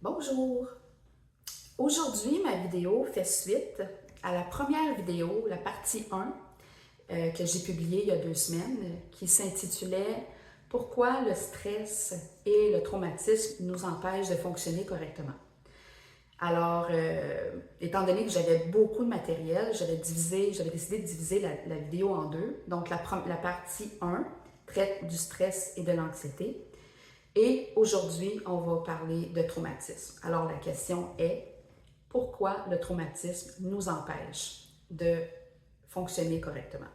Bonjour! Aujourd'hui, ma vidéo fait suite à la première vidéo, la partie 1, que j'ai publiée il y a 2 semaines, qui s'intitulait « Pourquoi le stress et le traumatisme nous empêchent de fonctionner correctement ». Alors, étant donné que j'avais beaucoup de matériel, j'avais décidé de diviser la vidéo en deux. Donc, la partie 1 traite du stress et de l'anxiété. Et aujourd'hui, on va parler de traumatisme. Alors, la question est, pourquoi le traumatisme nous empêche de fonctionner correctement?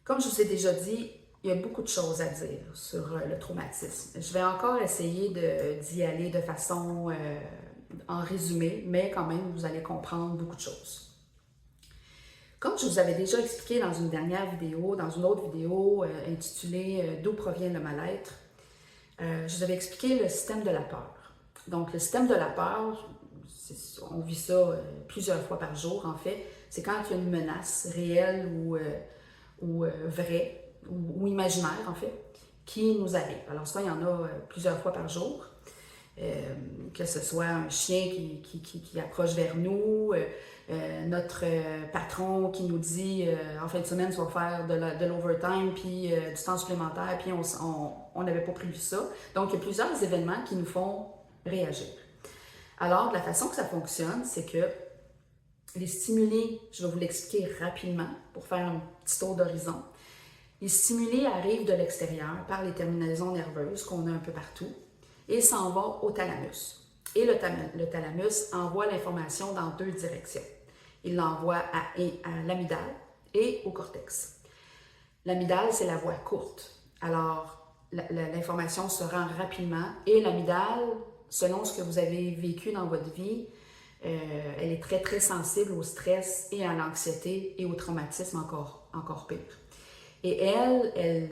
Comme je vous ai déjà dit, il y a beaucoup de choses à dire sur le traumatisme. Je vais encore essayer d'y aller de façon en résumé, mais quand même, vous allez comprendre beaucoup de choses. Comme je vous avais déjà expliqué dans une dernière vidéo, dans une autre vidéo intitulée « D'où provient le mal-être », je vous avais expliqué le système de la peur. Donc, le système de la peur, on vit ça plusieurs fois par jour, en fait. C'est quand il y a une menace réelle ou vraie, ou imaginaire, en fait, qui nous arrive. Alors, ça, il y en a plusieurs fois par jour. Que ce soit un chien qui approche vers nous, notre patron qui nous dit en fin de semaine, tu vas faire de l'overtime, puis du temps supplémentaire, puis on n'avait pas prévu ça. Donc, il y a plusieurs événements qui nous font réagir. Alors, de la façon que ça fonctionne, c'est que les stimuli, je vais vous l'expliquer rapidement pour faire un petit tour d'horizon. Les stimuli arrivent de l'extérieur par les terminaisons nerveuses qu'on a un peu partout et s'en va au thalamus. Et le thalamus envoie l'information dans deux directions. Il l'envoie à l'amygdale et au cortex. L'amygdale, c'est la voie courte. Alors, l'information se rend rapidement et l'amygdale, selon ce que vous avez vécu dans votre vie, elle est très, très sensible au stress et à l'anxiété et au traumatisme encore pire. Et elle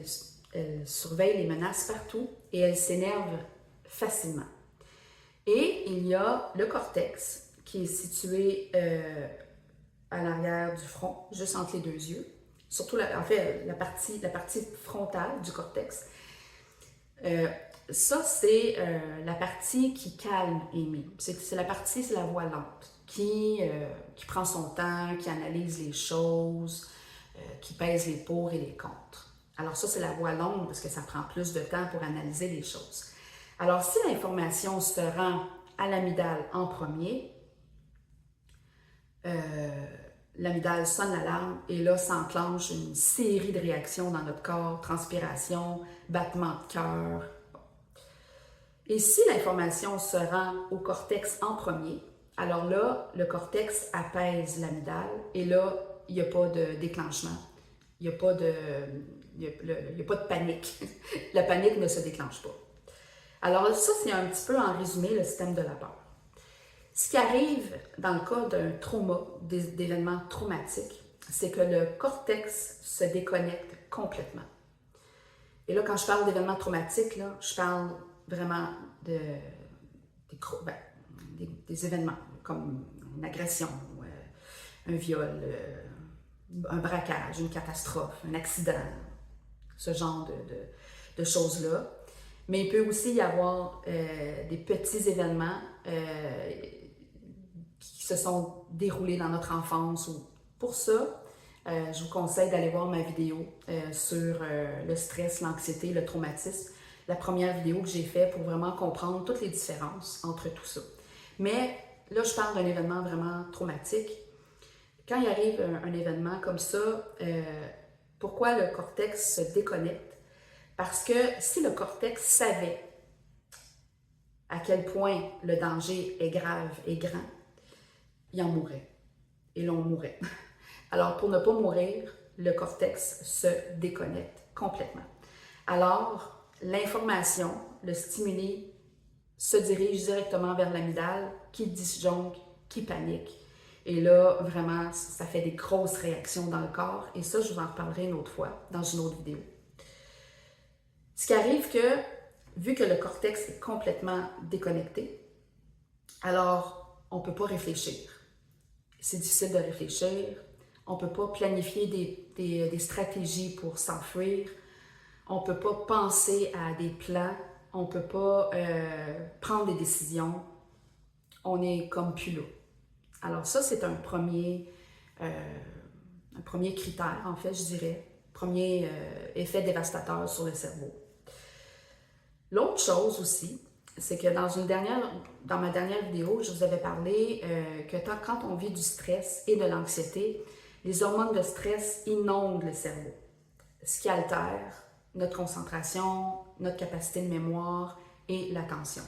surveille les menaces partout et elle s'énerve facilement. Et il y a le cortex qui est situé à l'arrière du front, juste entre les deux yeux. Surtout, la partie frontale du cortex. Ça, c'est la partie qui calme Amy. C'est la voix lente, qui prend son temps, qui analyse les choses, qui pèse les pour et les contre. Alors ça, c'est la voix longue parce que ça prend plus de temps pour analyser les choses. Alors, si l'information se rend à l'amygdale en premier, l'amygdale sonne l'alarme et là s'enclenche une série de réactions dans notre corps, transpiration, battement de cœur. Et si l'information se rend au cortex en premier, alors là, le cortex apaise l'amygdale et là, il n'y a pas de déclenchement, il n'y a pas de panique. La panique ne se déclenche pas. Alors ça, c'est un petit peu en résumé le système de la peur. Ce qui arrive dans le cas d'un trauma, d'événements traumatiques, c'est que le cortex se déconnecte complètement. Et là, quand je parle d'événements traumatiques, là, je parle vraiment des événements comme une agression, un viol, un braquage, une catastrophe, un accident, ce genre de choses-là. Mais il peut aussi y avoir des petits événements qui se sont déroulés dans notre enfance. Pour ça, je vous conseille d'aller voir ma vidéo sur le stress, l'anxiété, le traumatisme. La première vidéo que j'ai faite pour vraiment comprendre toutes les différences entre tout ça. Mais là, je parle d'un événement vraiment traumatique. Quand il arrive un événement comme ça, pourquoi le cortex se déconnecte? Parce que si le cortex savait à quel point le danger est grave et grand, il en mourrait. Et l'on mourrait. Alors, pour ne pas mourir, le cortex se déconnecte complètement. Alors, l'information, le stimuli, se dirige directement vers l'amygdale qui disjoncte, qui panique. Et là, vraiment, ça fait des grosses réactions dans le corps. Et ça, je vous en reparlerai une autre fois, dans une autre vidéo. Ce qui arrive que, vu que le cortex est complètement déconnecté, alors on ne peut pas réfléchir. C'est difficile de réfléchir. On ne peut pas planifier des stratégies pour s'enfuir. On ne peut pas penser à des plans on ne peut pas prendre des décisions, on est comme plus là. Alors ça, c'est un premier critère, en fait, je dirais, premier effet dévastateur sur le cerveau. L'autre chose aussi, c'est que dans ma dernière vidéo, je vous avais parlé que quand on vit du stress et de l'anxiété, les hormones de stress inondent le cerveau, ce qui altère notre concentration, notre capacité de mémoire et l'attention.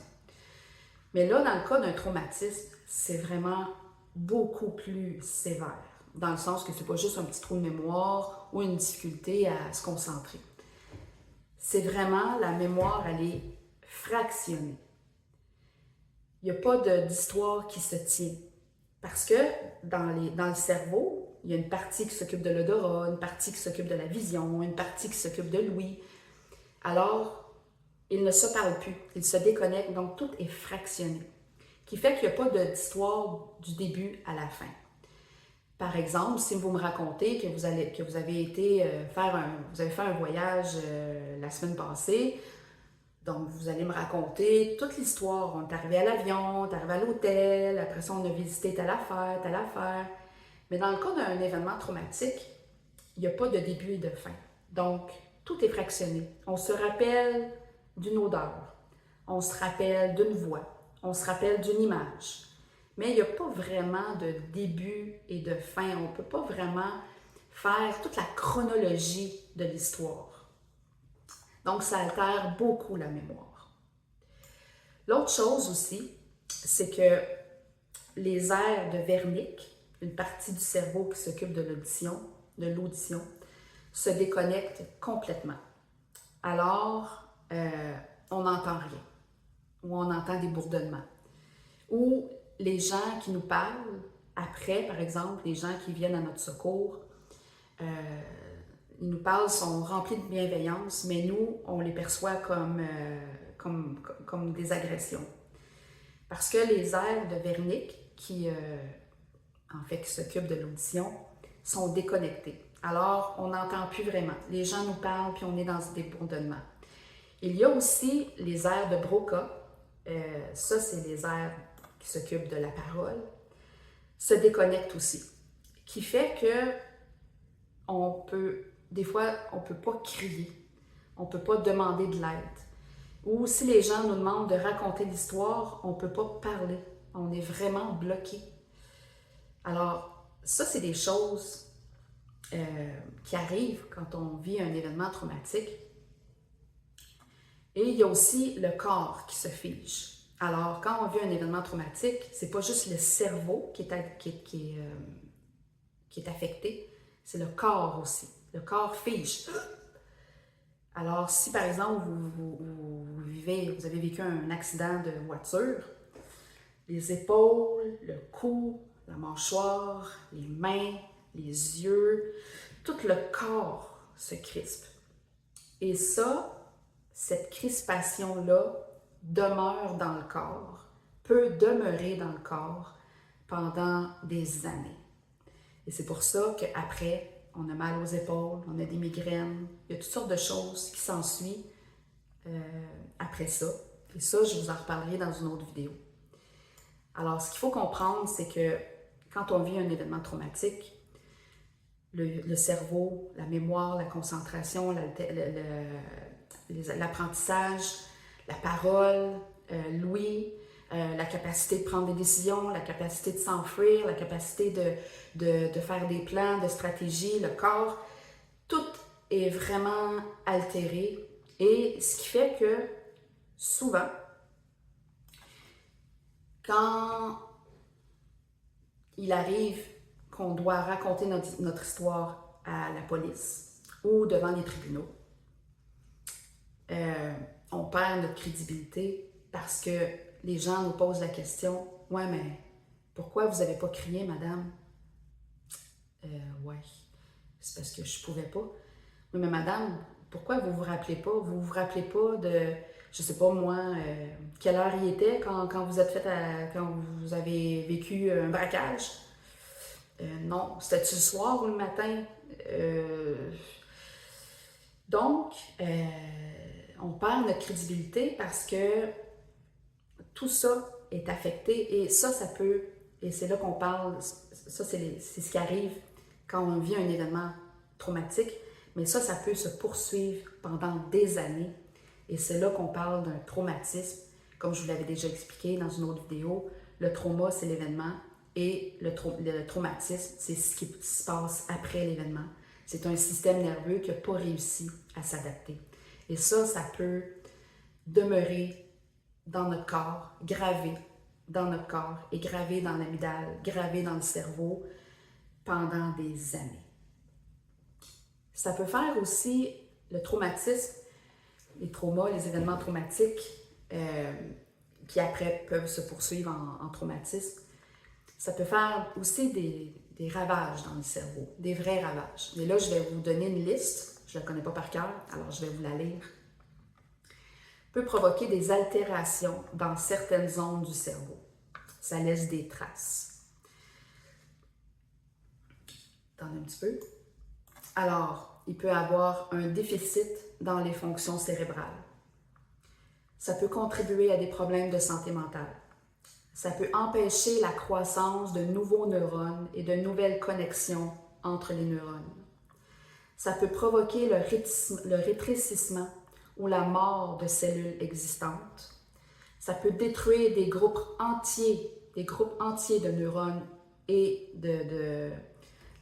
Mais là, dans le cas d'un traumatisme, c'est vraiment beaucoup plus sévère, dans le sens que c'est pas juste un petit trou de mémoire ou une difficulté à se concentrer. C'est vraiment, la mémoire, elle est fractionnée. Il n'y a pas d'histoire qui se tient. Parce que dans le cerveau, il y a une partie qui s'occupe de l'odorat, une partie qui s'occupe de la vision, une partie qui s'occupe de l'ouïe. Alors, ils ne se parlent plus, ils se déconnectent, donc tout est fractionné. Qui fait qu'il n'y a pas d'histoire du début à la fin. Par exemple, si vous me racontez que vous avez été fait un voyage la semaine passée, donc vous allez me raconter toute l'histoire. On est arrivé à l'avion, on est arrivé à l'hôtel, après ça on a visité telle affaire. Mais dans le cas d'un événement traumatique, il n'y a pas de début et de fin. Donc, tout est fractionné. On se rappelle d'une odeur, on se rappelle d'une voix, on se rappelle d'une image. Mais il n'y a pas vraiment de début et de fin. On ne peut pas vraiment faire toute la chronologie de l'histoire. Donc, ça altère beaucoup la mémoire. L'autre chose aussi, c'est que les aires de Wernicke, une partie du cerveau qui s'occupe de l'audition, se déconnectent complètement. Alors, on n'entend rien, ou on entend des bourdonnements. Ou les gens qui nous parlent après, par exemple, les gens qui viennent à notre secours, ils nous parlent, sont remplis de bienveillance, mais nous, on les perçoit comme des agressions. Parce que les aires de Wernicke, qui s'occupent de l'audition, sont déconnectées. Alors, on n'entend plus vraiment. Les gens nous parlent, puis on est dans des bourdonnements. Il y a aussi les aires de Broca. Ça, c'est les aires qui s'occupent de la parole, se déconnectent aussi. Qui fait que des fois, on ne peut pas crier, on ne peut pas demander de l'aide. Ou si les gens nous demandent de raconter l'histoire, on ne peut pas parler. On est vraiment bloqué. Alors, ça, c'est des choses qui arrivent quand on vit un événement traumatique. Et il y a aussi le corps qui se fige. Alors, quand on vit un événement traumatique, c'est pas juste le cerveau qui est affecté, c'est le corps aussi. Le corps fige. Alors, si par exemple, vous avez vécu un accident de voiture, les épaules, le cou, la mâchoire, les mains, les yeux, tout le corps se crispe. Et ça, cette crispation-là demeure dans le corps, peut demeurer dans le corps pendant des années. Et c'est pour ça qu'après, on a mal aux épaules, on a des migraines, il y a toutes sortes de choses qui s'ensuivent après ça. Et ça, je vous en reparlerai dans une autre vidéo. Alors, ce qu'il faut comprendre, c'est que quand on vit un événement traumatique, le cerveau, la mémoire, la concentration, l'apprentissage, la parole, l'ouïe, la capacité de prendre des décisions, la capacité de s'enfuir, la capacité de faire des plans, de stratégies, le corps, tout est vraiment altéré. Et ce qui fait que souvent, quand il arrive qu'on doit raconter notre histoire à la police ou devant les tribunaux, on perd notre crédibilité parce que les gens nous posent la question « Ouais, mais pourquoi vous n'avez pas crié, madame? » Ouais, c'est parce que je ne pouvais pas. « Oui, mais madame, pourquoi vous ne vous rappelez pas? Vous ne vous rappelez pas de, je ne sais pas moi, quelle heure il était quand quand vous avez vécu un braquage? Non, c'était-tu le soir ou le matin? » Donc, on perd notre crédibilité parce que tout ça est affecté et ça peut, et c'est là qu'on parle, ça c'est ce qui arrive quand on vit un événement traumatique, mais ça peut se poursuivre pendant des années et c'est là qu'on parle d'un traumatisme. Comme je vous l'avais déjà expliqué dans une autre vidéo, le trauma c'est l'événement et le traumatisme c'est ce qui se passe après l'événement. C'est un système nerveux qui n'a pas réussi à s'adapter. Et ça peut demeurer dans notre corps, gravé dans notre corps et gravé dans l'amygdale, gravé dans le cerveau pendant des années. Ça peut faire aussi le traumatisme, les traumas, les événements traumatiques qui après peuvent se poursuivre en traumatisme. Ça peut faire aussi des ravages dans le cerveau, des vrais ravages. Et là, je vais vous donner une liste, je ne la connais pas par cœur, alors je vais vous la lire. Peut provoquer des altérations dans certaines zones du cerveau. Ça laisse des traces. Attendez un petit peu. Alors, il peut y avoir un déficit dans les fonctions cérébrales. Ça peut contribuer à des problèmes de santé mentale. Ça peut empêcher la croissance de nouveaux neurones et de nouvelles connexions entre les neurones. Ça peut provoquer le rétrécissement ou la mort de cellules existantes. Ça peut détruire des groupes entiers de neurones et des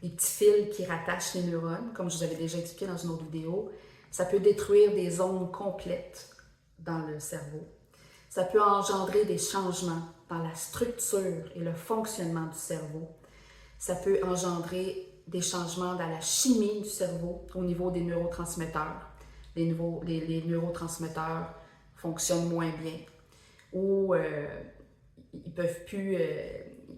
petits fils qui rattachent les neurones, comme je vous avais déjà expliqué dans une autre vidéo. Ça peut détruire des zones complètes dans le cerveau. Ça peut engendrer des changements dans la structure et le fonctionnement du cerveau. Ça peut engendrer des changements dans la chimie du cerveau au niveau des neurotransmetteurs. Les neurotransmetteurs fonctionnent moins bien ou ils peuvent plus,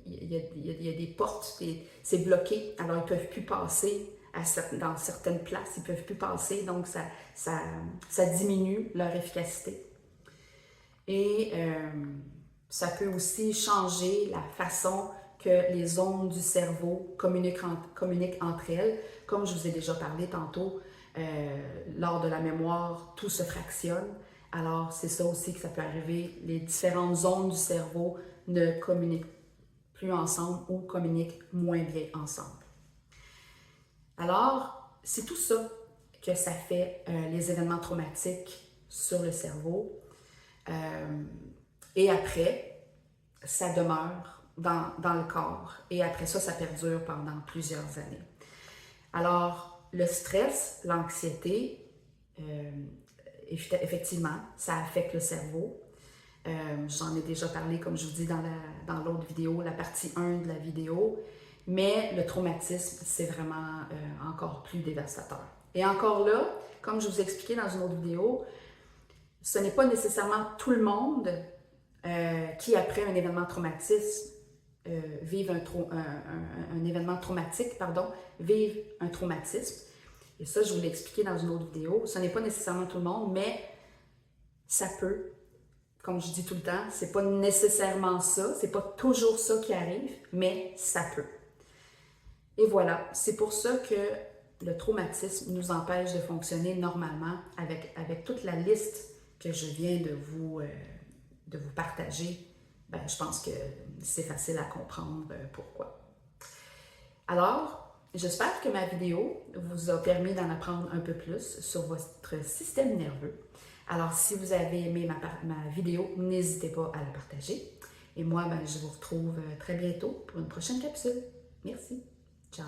il y a des portes, c'est bloqué, alors ils ne peuvent plus passer dans certaines places, ils ne peuvent plus passer, donc ça diminue leur efficacité. Et ça peut aussi changer la façon que les ondes du cerveau communiquent entre elles. Comme je vous ai déjà parlé tantôt, lors de la mémoire, tout se fractionne. Alors, c'est ça aussi que ça peut arriver. Les différentes zones du cerveau ne communiquent plus ensemble ou communiquent moins bien ensemble. Alors, c'est tout ça que ça fait les événements traumatiques sur le cerveau. Et après, ça demeure dans le corps. Et après ça, ça perdure pendant plusieurs années. Alors, le stress, l'anxiété, effectivement, ça affecte le cerveau. J'en ai déjà parlé, comme je vous dis, dans l'autre vidéo, la partie 1 de la vidéo. Mais le traumatisme, c'est vraiment encore plus dévastateur. Et encore là, comme je vous ai expliqué dans une autre vidéo, ce n'est pas nécessairement tout le monde qui, après un événement traumatique, vive un événement traumatique, vive un traumatisme. Et ça, je vous l'ai expliqué dans une autre vidéo. Ce n'est pas nécessairement tout le monde, mais ça peut. Comme je dis tout le temps, c'est pas nécessairement ça, c'est pas toujours ça qui arrive, mais ça peut. Et voilà, c'est pour ça que le traumatisme nous empêche de fonctionner normalement avec toute la liste que je viens de vous partager. Ben, je pense que c'est facile à comprendre pourquoi. Alors, j'espère que ma vidéo vous a permis d'en apprendre un peu plus sur votre système nerveux. Alors, si vous avez aimé ma vidéo, n'hésitez pas à la partager. Et moi, je vous retrouve très bientôt pour une prochaine capsule. Merci. Ciao.